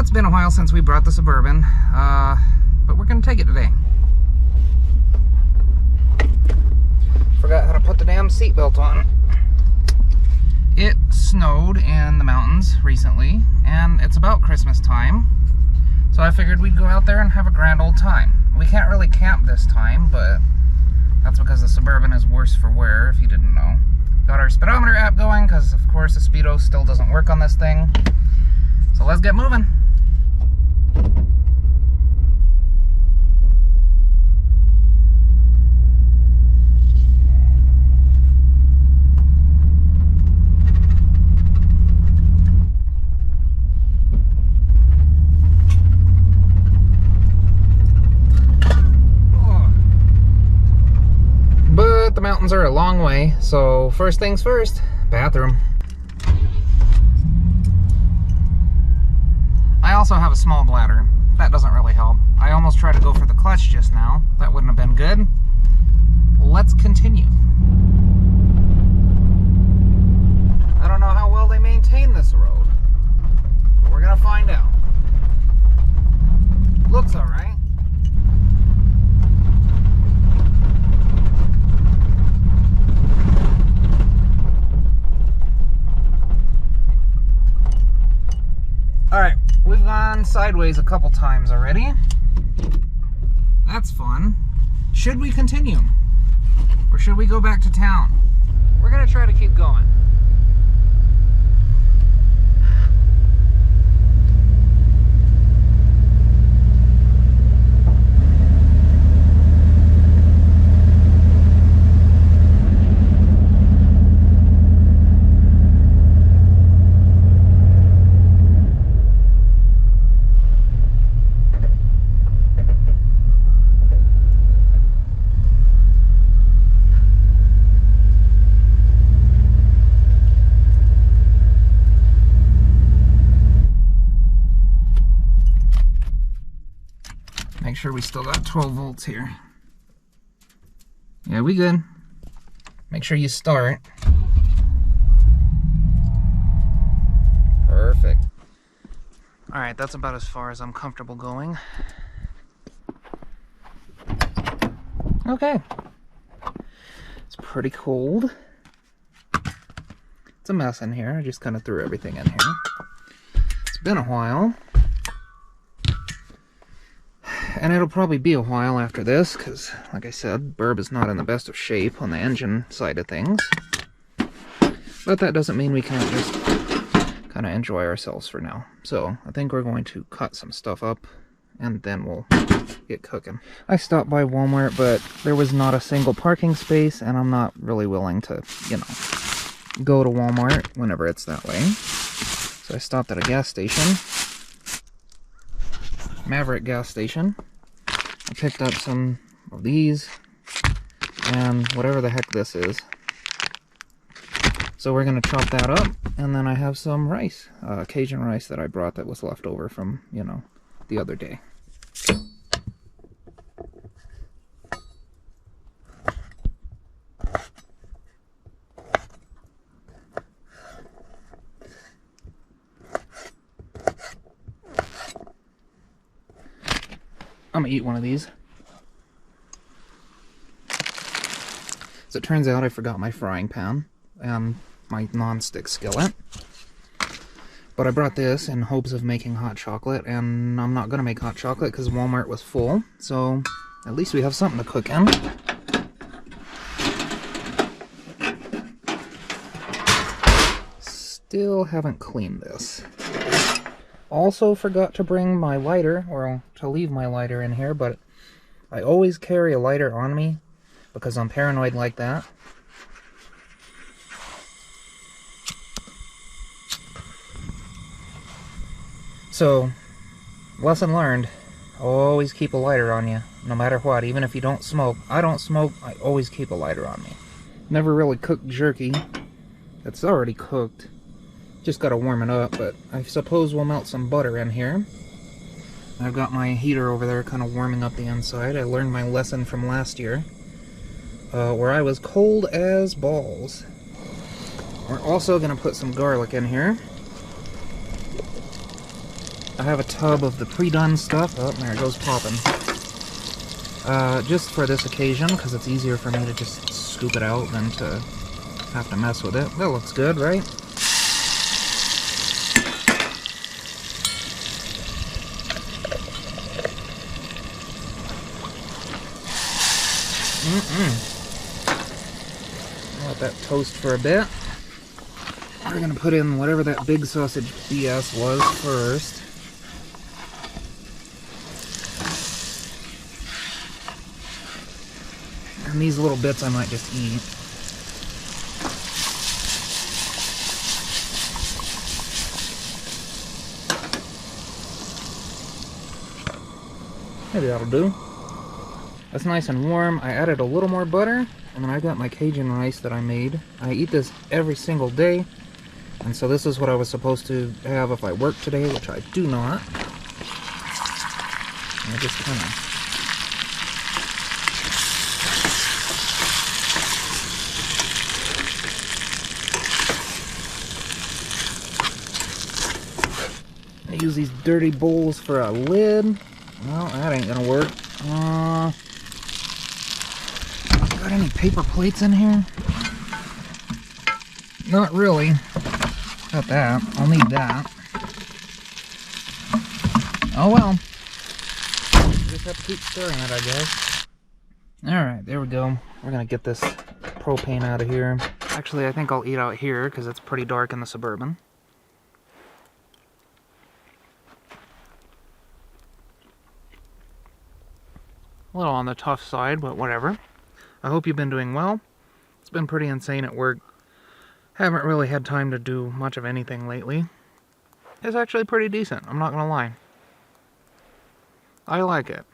it's been a while since we brought the Suburban, but we're gonna take it today. Forgot how to put the damn seatbelt on. It snowed in the mountains recently, and it's about Christmas time, so I figured we'd go out there and have a grand old time. We can't really camp this time, but that's because the Suburban is worse for wear, if you didn't know. Got our speedometer app going, because of course the speedo still doesn't work on this thing. So let's get moving. But the mountains are a long way, so first things first, bathroom. I also have a small bladder. That doesn't really help. I almost tried to go for the clutch just now. That wouldn't have been good. Let's continue. I don't know how well they maintain this road, but we're gonna find out. Looks all right. All right. We've gone sideways a couple times already. That's fun. Should we continue? Or should we go back to town? We're gonna try to keep going. Make sure we still got 12 volts here. Yeah, we good. Make sure you start. Perfect. All right, that's about as far as I'm comfortable going. Okay. It's pretty cold. It's a mess in here. I just kind of threw everything in here. It's been a while. And it'll probably be a while after this, because, like I said, Burb is not in the best of shape on the engine side of things. But that doesn't mean we can't just kind of enjoy ourselves for now. So, I think we're going to cut some stuff up, and then we'll get cooking. I stopped by Walmart, but there was not a single parking space, and I'm not really willing to, you know, go to Walmart whenever it's that way. So I stopped at a gas station. Maverick gas station. I picked up some of these and whatever the heck this is. So we're going to chop that up, and then I have some rice, Cajun rice that I brought that was left over from, you know, the other day. I'm gonna eat one of these. As it turns out, I forgot my frying pan and my non-stick skillet. But I brought this in hopes of making hot chocolate, and I'm not gonna make hot chocolate because Walmart was full, so at least we have something to cook in. Still haven't cleaned this. Also forgot to bring my lighter, or to leave my lighter in here, but I always carry a lighter on me because I'm paranoid like that. So, lesson learned, always keep a lighter on you, no matter what, even if you don't smoke. I don't smoke, I always keep a lighter on me. Never really cooked jerky. It's already cooked. Just gotta warm it up, but I suppose we'll melt some butter in here. I've got my heater over there kind of warming up the inside. I learned my lesson from last year, where I was cold as balls. We're also gonna put some garlic in here. I have a tub of the pre-done stuff. Oh, there it goes popping. Just for this occasion, because it's easier for me to just scoop it out than to have to mess with it. That looks good, right? Let that toast for a bit. We're gonna put in whatever that big sausage BS was first. And these little bits I might just eat. Maybe that'll do. That's nice and warm. I added a little more butter, and then I got my Cajun rice that I made. I eat this every single day, and so this is what I was supposed to have if I work today, which I do not. And I just kind of... I use these dirty bowls for a lid. Well, that ain't gonna work. Got any paper plates in here? Not really. Got that. I'll need that. Oh well. Just have to keep stirring it, I guess. Alright, there we go. We're gonna get this propane out of here. Actually, I think I'll eat out here because it's pretty dark in the Suburban. A little on the tough side, but whatever. I hope you've been doing well. It's been pretty insane at work. Haven't really had time to do much of anything lately. It's actually pretty decent, I'm not gonna lie. I like it.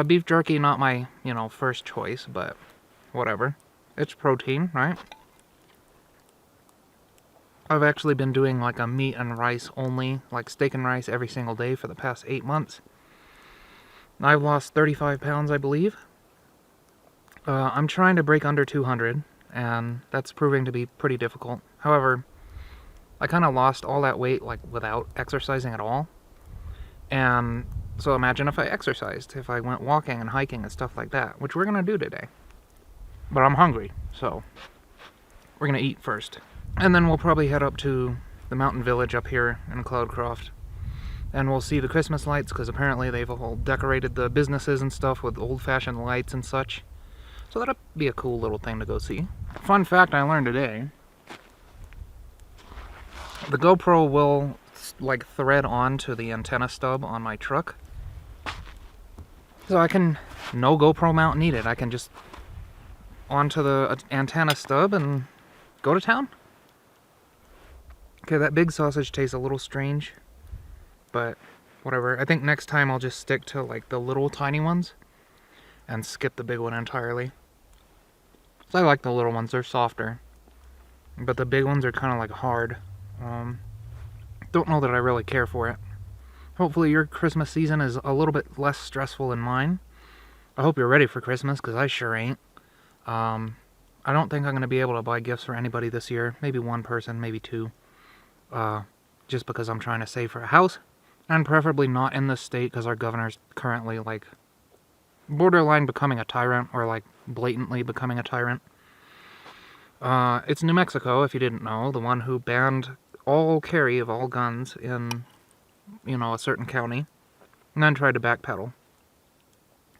Beef jerky, not my, first choice, but whatever. It's protein, right? I've actually been doing like a meat and rice only, like steak and rice every single day for the past 8 months. I've lost 35 pounds, I believe. I'm trying to break under 200, and that's proving to be pretty difficult. However, I kind of lost all that weight like without exercising at all. And so imagine if I exercised, if I went walking and hiking and stuff like that, which we're going to do today. But I'm hungry, so we're going to eat first. And then we'll probably head up to the mountain village up here in Cloudcroft. And we'll see the Christmas lights, because apparently they've all decorated the businesses and stuff with old-fashioned lights and such. So that'll be a cool little thing to go see. Fun fact I learned today. The GoPro will, like, thread onto the antenna stub on my truck. So I can, no GoPro mount needed. I can just onto the antenna stub and go to town. Okay, that big sausage tastes a little strange. But whatever. I think next time I'll just stick to like the little tiny ones and skip the big one entirely. So I like the little ones, they're softer. But the big ones are kind of like hard. Don't know that I really care for it. Hopefully your Christmas season is a little bit less stressful than mine. I hope you're ready for Christmas, because I sure ain't. I don't think I'm going to be able to buy gifts for anybody this year. Maybe one person, maybe two. Just because I'm trying to save for a house. And preferably not in this state, because our governor's currently, like, borderline becoming a tyrant, or, like, blatantly becoming a tyrant. It's New Mexico, if you didn't know, the one who banned all carry of all guns in, a certain county, and then tried to backpedal.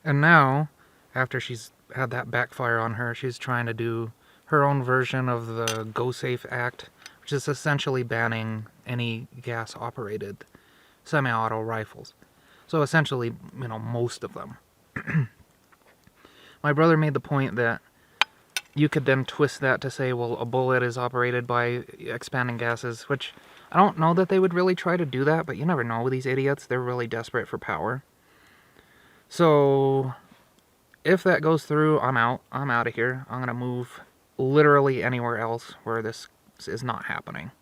And now, after she's had that backfire on her, she's trying to do her own version of the Go Safe Act, which is essentially banning any gas-operated semi-auto rifles. So essentially, most of them. My brother made the point that you could then twist that to say, well, a bullet is operated by expanding gases, which I don't know that they would really try to do that, but you never know with these idiots. They're really desperate for power. So if that goes through, I'm out. I'm out of here. I'm going to move literally anywhere else where this is not happening.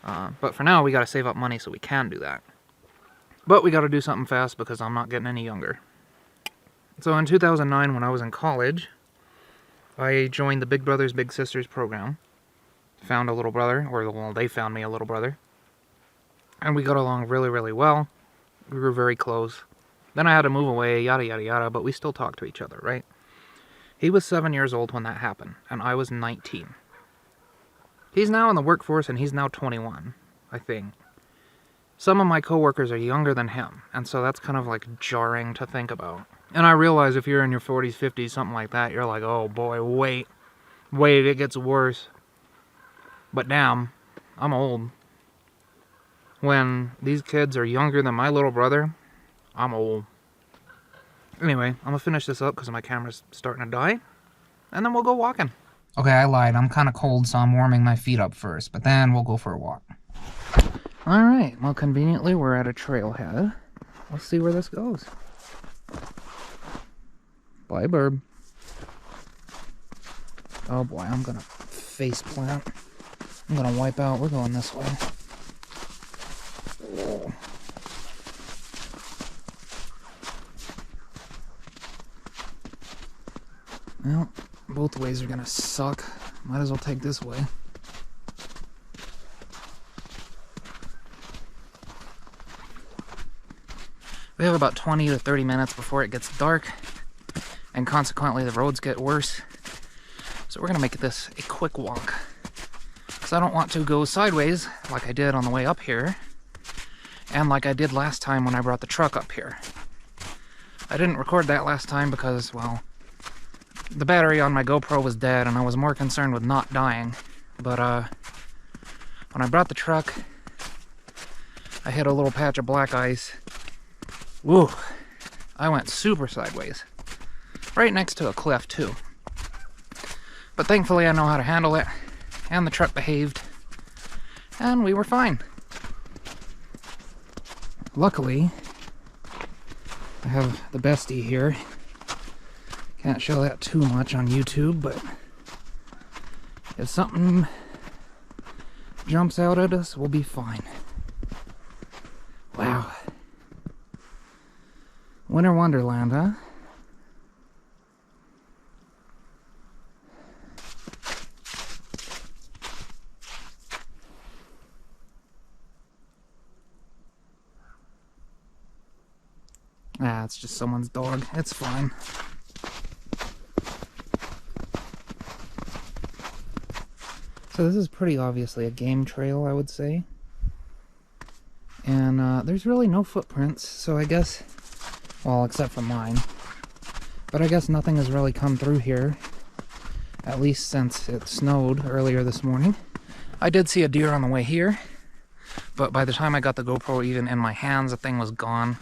But for now, we got to save up money so we can do that. But we got to do something fast because I'm not getting any younger. So in 2009, when I was in college, I joined the Big Brothers Big Sisters program. Found a little brother, or well, they found me a little brother. And we got along really, really well. We were very close. Then I had to move away, yada, yada, yada, but we still talked to each other, right? He was 7 years old when that happened, and I was 19. He's now in the workforce, and he's now 21, I think. Some of my coworkers are younger than him, and so that's kind of like jarring to think about. And I realize if you're in your 40s, 50s, something like that, you're like, oh boy, wait, it gets worse. But damn, I'm old. When these kids are younger than my little brother, I'm old. Anyway, I'm gonna finish this up because my camera's starting to die, and then we'll go walking. Okay, I lied. I'm kind of cold, so I'm warming my feet up first, but then we'll go for a walk. Alright, well, conveniently, we're at a trailhead. Let's see where this goes. Bye, Burb. Oh boy, I'm gonna face plant. I'm gonna wipe out. We're going this way. Oh. Well, both ways are gonna suck. Might as well take this way. We have about 20 to 30 minutes before it gets dark, and consequently the roads get worse. So we're gonna make this a quick walk. Because I don't want to go sideways like I did on the way up here, and like I did last time when I brought the truck up here. I didn't record that last time because, well, the battery on my GoPro was dead and I was more concerned with not dying. But when I brought the truck, I hit a little patch of black ice. Woo! I went super sideways. Right next to a cliff too. But thankfully I know how to handle it, and the truck behaved, and we were fine. Luckily, I have the bestie here. Can't show that too much on YouTube, but if something jumps out at us, we'll be fine. Wow. Winter Wonderland, huh? Ah, it's just someone's dog. It's fine. So this is pretty obviously a game trail, I would say. And there's really no footprints, so I guess, well, except for mine. But I guess nothing has really come through here, at least since it snowed earlier this morning. I did see a deer on the way here, but by the time I got the GoPro even in my hands, the thing was gone.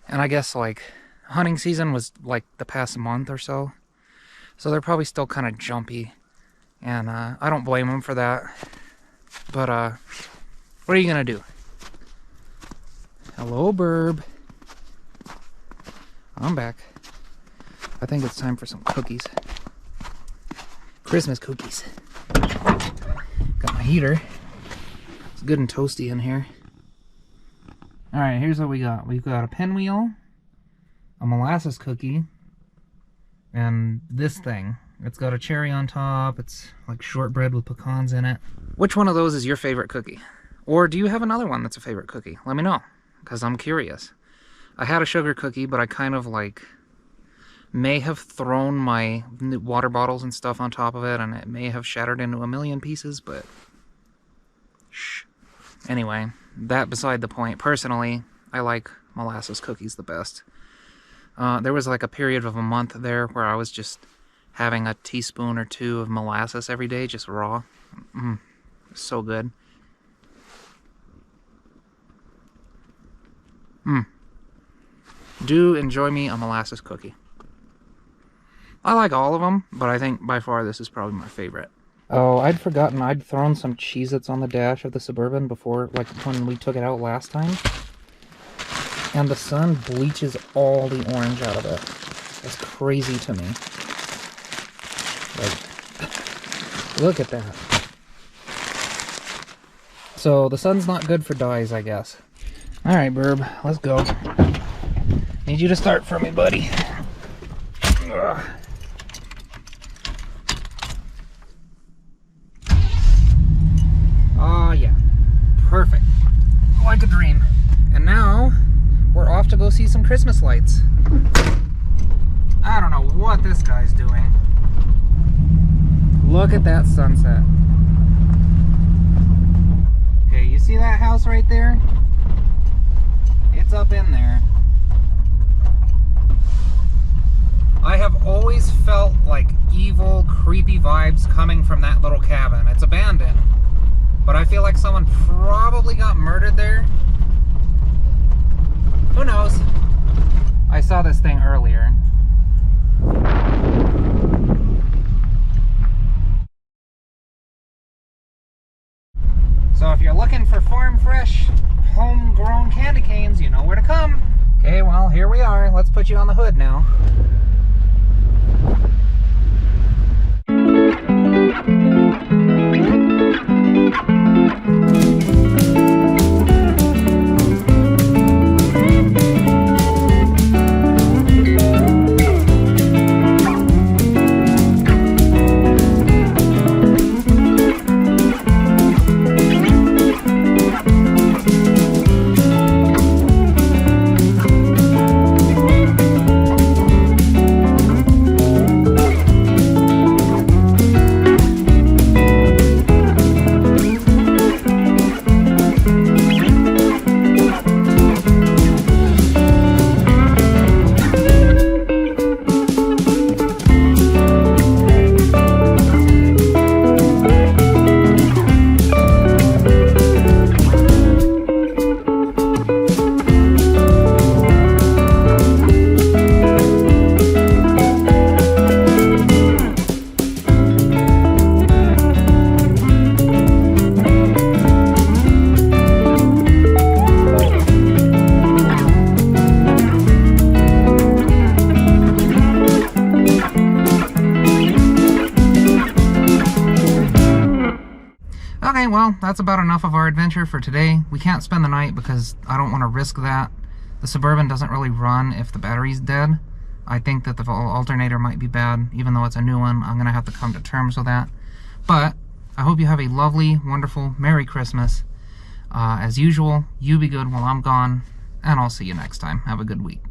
And I guess, like, hunting season was, like, the past month or so. So they're probably still kind of jumpy. And I don't blame them for that. But, what are you gonna do? Hello, Burb. I'm back. I think it's time for some cookies. Christmas cookies. Got my heater. It's good and toasty in here. Alright, here's what we got. We've got a pinwheel, a molasses cookie, and this thing. It's got a cherry on top. It's like shortbread with pecans in it. Which one of those is your favorite cookie? Or do you have another one that's a favorite cookie? Let me know, because I'm curious. I had a sugar cookie, but I kind of like may have thrown my water bottles and stuff on top of it, and it may have shattered into a million pieces, but shh. Anyway, that beside the point. Personally, I like molasses cookies the best. There was like a period of a month there where I was just having a teaspoon or two of molasses every day, just raw. So good. Do enjoy me a molasses cookie. I like all of them, but I think by far this is probably my favorite. Oh, I'd forgotten I'd thrown some Cheez-Its on the dash of the Suburban before, like when we took it out last time. And the sun bleaches all the orange out of it. That's crazy to me. Like, look at that. So the sun's not good for dyes, I guess. Alright, Burb, let's go. Need you to start for me, buddy. Ugh. Oh, yeah. Perfect. Like it see some Christmas lights. I don't know what this guy's doing. Look at that sunset. Okay, you see that house right there? It's up in there. I have always felt like evil, creepy vibes coming from that little cabin. It's abandoned, but I feel like someone probably got murdered there. Who knows? I saw this thing earlier. So if you're looking for farm fresh, homegrown candy canes, you know where to come. Okay, well, here we are. Let's put you on the hood now. Okay, well, that's about enough of our adventure for today. We can't spend the night because I don't want to risk that. The Suburban doesn't really run if the battery's dead. I think that the alternator might be bad, even though it's a new one. I'm going to have to come to terms with that. But I hope you have a lovely, wonderful, Merry Christmas. As usual, you be good while I'm gone, and I'll see you next time. Have a good week.